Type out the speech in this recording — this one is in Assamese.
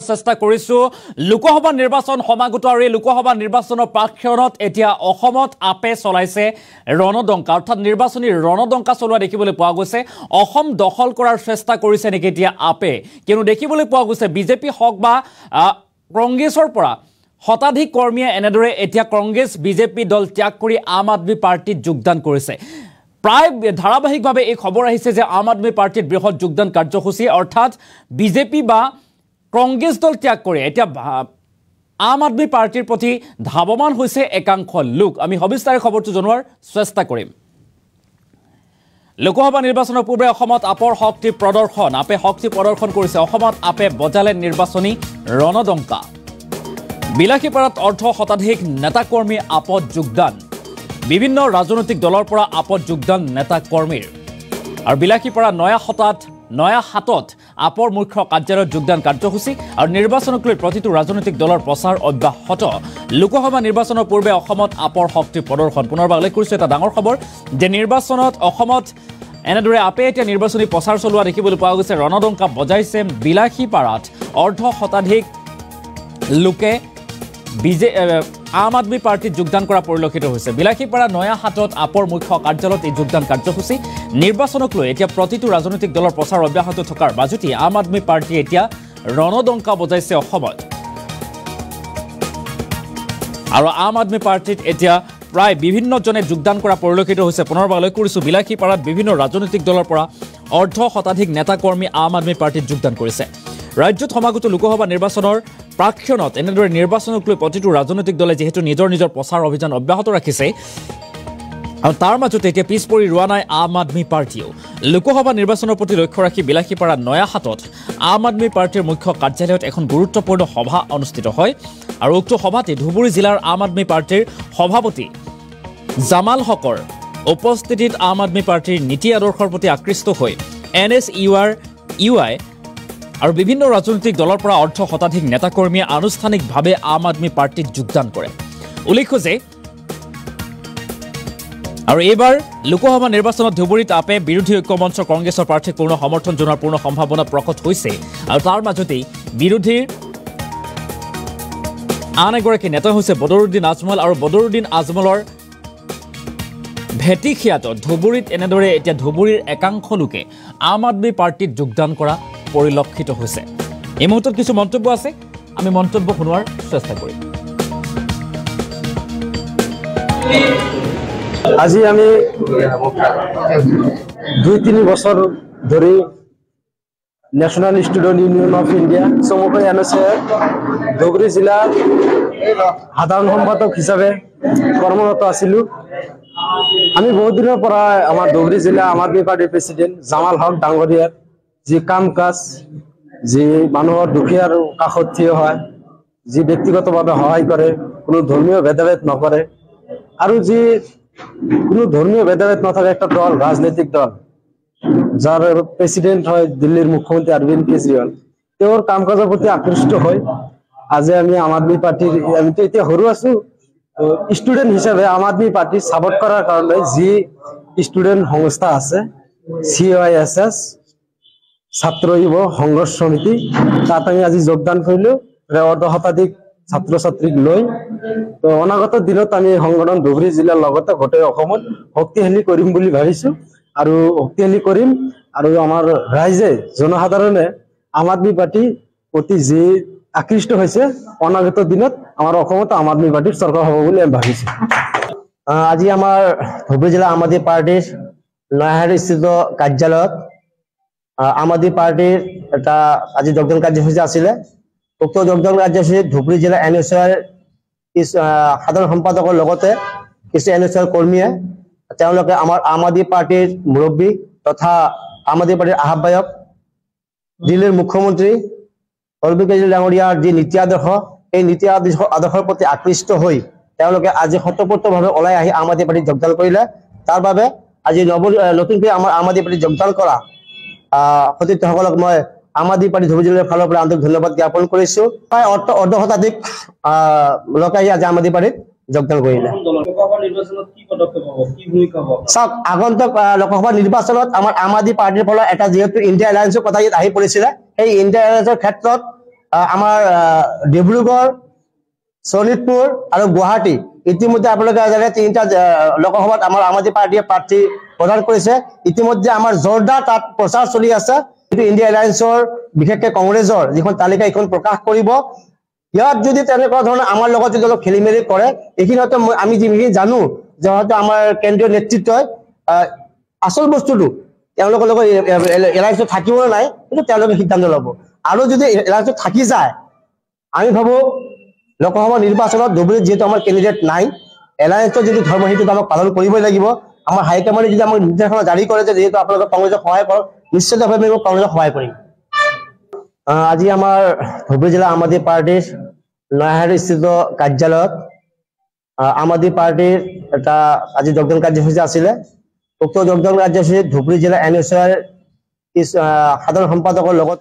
চেষ্টা কৰিছো লোকসভা নিৰ্বাচন সমাগত আৰু লোকসভা নিৰ্বাচনৰ প্ৰাক্ষণত এতিয়া অসমত আপে চলাইছে ৰণদংকা অৰ্থাৎ নিৰ্বাচনী ৰণদংকা চলোৱা দেখিবলৈ পোৱা গৈছে অসম দখল কৰাৰ চেষ্টা কৰিছে নেকি এতিয়া আপে কিনো দেখিবলৈ পোৱা গৈছে বিজেপি হক বা কংগ্ৰেছৰ পৰা শতাধিক কৰ্মীয়ে এনেদৰে এতিয়া কংগ্ৰেছ বিজেপি দল ত্যাগ কৰি আম আদমি পাৰ্টিত যোগদান কৰিছে প্ৰায় ধাৰাবাহিকভাৱে এই খবৰ আহিছে যে আম আদমি পাৰ্টিত বৃহৎ যোগদান কাৰ্যসূচী অৰ্থাৎ বিজেপি বা কংগ্ৰেছ দল ত্যাগ কৰে এতিয়া আম আদমি পাৰ্টিৰ প্ৰতি ধাৱমান হৈছে একাংশ লোক আমি সবিস্তাৰে খবৰটো জনোৱাৰ চেষ্টা কৰিম লোকসভা নিৰ্বাচনৰ পূৰ্বে অসমত আপৰ শক্তি প্ৰদৰ্শন আপে শক্তি প্ৰদৰ্শন কৰিছে অসমত আপে বজালে নিৰ্বাচনী ৰণদংকা বিলাসীপাৰাত অৰ্ধ শতাধিক নেতাকৰ্মী আপত যোগদান বিভিন্ন ৰাজনৈতিক দলৰ পৰা আপত যোগদান নেতাকৰ্মীৰ আৰু বিলাসীপাৰা নয়া হাতত আপৰ মুখ্য কাৰ্যালয়ত যোগদান কাৰ্যসূচী আৰু নিৰ্বাচনক লৈ প্ৰতিটো ৰাজনৈতিক দলৰ প্ৰচাৰ অব্যাহত লোকসভা নিৰ্বাচনৰ পূৰ্বে অসমত আপৰ শক্তি প্ৰদৰ্শন পুনৰবাৰ উল্লেখ কৰিছে এটা ডাঙৰ খবৰ যে নিৰ্বাচনত অসমত এনেদৰে আপে এতিয়া নিৰ্বাচনী প্ৰচাৰ চলোৱা দেখিবলৈ পোৱা গৈছে ৰণদংকা বজাইছে বিলাসীপাৰাত অৰ্ধ শতাধিক লোকে আম আদমি পাৰ্টিত যোগদান কৰা পৰিলক্ষিত হৈছে বিলাসীপাৰা নয়া হাতত আপৰ মুখ্য কাৰ্যালয়ত এই যোগদান কাৰ্যসূচী নিৰ্বাচনক লৈ এতিয়া প্ৰতিটো ৰাজনৈতিক দলৰ প্ৰচাৰ অব্যাহত থকাৰ মাজতে আম আদমি পাৰ্টি এতিয়া ৰণদংকা বজাইছে অসমত আৰু আম আদমি পাৰ্টিত এতিয়া প্ৰায় বিভিন্নজনে যোগদান কৰা পৰিলক্ষিত হৈছে পুনৰবাৰ উল্লেখ কৰিছো বিলাসীপাৰাত বিভিন্ন ৰাজনৈতিক দলৰ পৰা অৰ্ধ শতাধিক নেতাকৰ্মী আম আদমি পাৰ্টিত যোগদান কৰিছে ৰাজ্যত সমাগত লোকসভা নিৰ্বাচনৰ প্ৰাক্ষণত এনেদৰে নিৰ্বাচনক লৈ প্ৰতিটো ৰাজনৈতিক দলে যেহেতু নিজৰ প্ৰচাৰ অভিযান অব্যাহত ৰাখিছে আৰু তাৰ মাজতে এতিয়া পিছ পৰি ৰোৱা নাই আম আদমি পাৰ্টিও লোকসভা নিৰ্বাচনৰ প্ৰতি লক্ষ্য ৰাখি বিলাসীপাৰা নয়া হাতত আম আদমি পাৰ্টিৰ মুখ্য কাৰ্যালয়ত এখন গুৰুত্বপূৰ্ণ সভা অনুষ্ঠিত হয় আৰু উক্ত সভাতে ধুবুৰী জিলাৰ আম আদমি পাৰ্টিৰ সভাপতি জামাল হকৰ উপস্থিতিত আম আদমি পাৰ্টিৰ নীতি আদৰ্শৰ প্ৰতি আকৃষ্ট হৈ NSUI আৰু বিভিন্ন ৰাজনৈতিক দলৰ পৰা অৰ্ধ শতাধিক নেতাকৰ্মীয়ে আনুষ্ঠানিকভাৱে আম আদমি পাৰ্টিত যোগদান কৰে উল্লেখ্য যে আৰু এইবাৰ লোকসভা নিৰ্বাচনত ধুবুৰীত আপে বিৰোধী ঐক্যমঞ্চ কংগ্ৰেছৰ প্ৰাৰ্থীক পূৰ্ণ সমৰ্থন জনোৱাৰ পূৰ্ণ সম্ভাৱনা প্ৰকট হৈছে আৰু তাৰ মাজতেই বিৰোধীৰ আন এগৰাকী নেতা হৈছে বদৰুদ্দিন আজমল আৰু বদৰুদ্দিন আজমলৰ ভেটিখিয়াত ধুবুৰীত এনেদৰে এতিয়া ধুবুৰীৰ একাংশ লোকে আম আদমি পাৰ্টিত যোগদান কৰা পৰিলক্ষিত হৈছে এই মুহূৰ্তত কিছু মন্তব্য আছে আমি মন্তব্য শুনোৱাৰ চেষ্টা কৰিম আজি আমি 2-3 বছৰ ধৰি national student union of India চমুকৈ NSUI ধুবুৰী জিলাৰ সাধাৰণ সম্পাদক হিচাপে কৰ্মৰত আছিলো আমি বহুত দিনৰ পৰা আমাৰ ধুবুৰী জিলা আম আদমি পাৰ্টিৰ প্ৰেচিডেণ্ট জামাল হক ডাঙৰীয়াৰ যি কাম কাজ যি মানুহৰ দুখীয়াৰ কাষত থিয় হয় যি ব্যক্তিগতভাৱে সহায় কৰে কোনো ধৰ্মীয় ভেদাভেদ নকৰে আৰু যি কোনো ধৰ্মীয় ভেদাভেদ নথকা একটা দল ৰাজনৈতিক দল যাৰ প্ৰেচিডেণ্ট হয় দিল্লীৰ মুখ্যমন্ত্ৰী অৰবিন্দ কেজৰিৱাল তেওঁৰ কাম কাজৰ প্ৰতি আকৃষ্ট হৈ আজি আমি আম আদমি পাৰ্টিৰ আমিতো এতিয়া সৰু আছো ষ্টুডেণ্ট হিচাপে আম আদমি পাৰ্টি সাপোৰ্ট কৰাৰ কাৰণে যি ষ্টুডেণ্ট সংস্থা আছে COISS ছাত্ৰ যুৱ সংঘৰ্ষ সমিতি তাত আমি আজি যোগদান কৰিলো অৰ্ধ শতাধিক ছাত্ৰ ছাত্ৰীক লৈ তো অনাগত দিনত আমি সংগঠন ধুবুৰী জিলাৰ লগতে গোটেই অসমত শক্তিশালী কৰিম বুলি ভাবিছো আৰু শক্তিশালী কৰিম আৰু আমাৰ ৰাইজে জনসাধাৰণে আম আদমি পাৰ্টি প্ৰতি যি আকৃষ্ট হৈছে অনাগত দিনত আমাৰ অসমত আম আদমি পাৰ্টিৰ চৰকাৰ হ'ব বুলি আমি ভাবিছো আজি আমাৰ ধুবুৰী জিলা আম আদমি পাৰ্টিৰ নয়াহাটস্থিত কাৰ্যালয়ত আম আদমি পাৰ্টিৰ এটা আজি যোগদান কাৰ্যসূচী আছিলে উক্ত যোগদান কাৰ্যসূচীত ধুবুৰী জিলা NSUI সাধাৰণ সম্পাদকৰ লগতে কিছু NSUI কৰ্মীয়ে তেওঁলোকে আমাৰ আম আদমি পাৰ্টিৰ মুৰব্বী তথা আম আদমি পাৰ্টিৰ আহ্বায়ক দিল্লীৰ মুখ্যমন্ত্ৰী অৰবিন্দ কেজৰিৱাল ডাঙৰীয়াৰ যি নীতি আদৰ্শ এই নীতি আদৰ্শৰ প্ৰতি আকৃষ্ট হৈ তেওঁলোকে আজি স্বতঃস্ফূৰ্তভাৱে ওলাই আহি আম আদমি পাৰ্টিত যোগদান কৰিলে তাৰ বাবে আজি নতুনকৈ আমাৰ আম আদমি পাৰ্টিত যোগদান কৰা সতীৰ্থসকলক মই আম আদমি পাৰ্টি ধুবুৰী জিলাৰ ফালৰ পৰা আন্তৰিক ধন্যবাদ জ্ঞাপন কৰিছো প্ৰায় অৰ্ধ শতাধিক লোকে আজি আম আদমি পাৰ্টিত যোগদান কৰিলে চাওক আগন্তুক লোকসভা নিৰ্বাচনত আমাৰ আম আদমি পাৰ্টিৰ ফালৰ এটা যিহেতু ইণ্ডিয়া এলায়েন্সৰ কথা ইয়াত আহি পৰিছিলে সেই ইণ্ডিয়া এলায়েন্সৰ ক্ষেত্ৰত আমাৰ ডিব্ৰুগড়, শোণিতপুৰ আৰু গুৱাহাটী ইতিমধ্যে আপোনালোকে জানে 3টা লোকসভাত আমাৰ আম আদমি পাৰ্টিয়ে প্ৰাৰ্থী প্ৰদান কৰিছে। ইতিমধ্যে আমাৰ জোৰদাৰ তাত প্ৰচাৰ চলি আছে। ইণ্ডিয়া এলায়েন্সৰ বিশেষকৈ কংগ্ৰেছৰ যিখন তালিকা এইখন প্ৰকাশ কৰিব। ইয়াত যদি তেনেকুৱা ধৰণৰ আমাৰ লগত যদি অলপ খেলি মেলি কৰে, এইখিনি হয়তো আমি যিখিনি জানো যে হয়তো আমাৰ কেন্দ্ৰীয় নেতৃত্বই আচল বস্তুটো তেওঁলোকৰ লগত এলায়েন্সত থাকিব নাই কিন্তু তেওঁলোকে সিদ্ধান্ত ল'ব। আৰু যদি এলায়েন্সত থাকি যায়, আমি ভাবো লোকসভা নিৰ্বাচনত ধুবুৰীত যিহেতু আমাৰ কেণ্ডিডেট নাই, এলায়েন্সৰ যিটো ধৰ্মনীতিটো আমাক পালন কৰিবই লাগিব। আমাৰ হাইকমাণ্ডে যদি আমাক নিৰ্দেশনা জাৰি কৰে যে যিহেতু আপোনালোকে কংগ্ৰেছক সহায় কৰক, নিশ্চিতভাৱে আমি কংগ্ৰেছক সহায় কৰিম। আজি আমাৰ ধুবুৰী জিলা আম আদমি পাৰ্টিৰ নয়াহাটি স্থিত কাৰ্যালয়ত আম আদমি পাৰ্টিৰ এটা আজি যোগদান কাৰ্যসূচী আছিলে। উক্ত যোগদান কাৰ্যসূচীত ধুবুৰী জিলা NSR সাধাৰণ সম্পাদকৰ লগত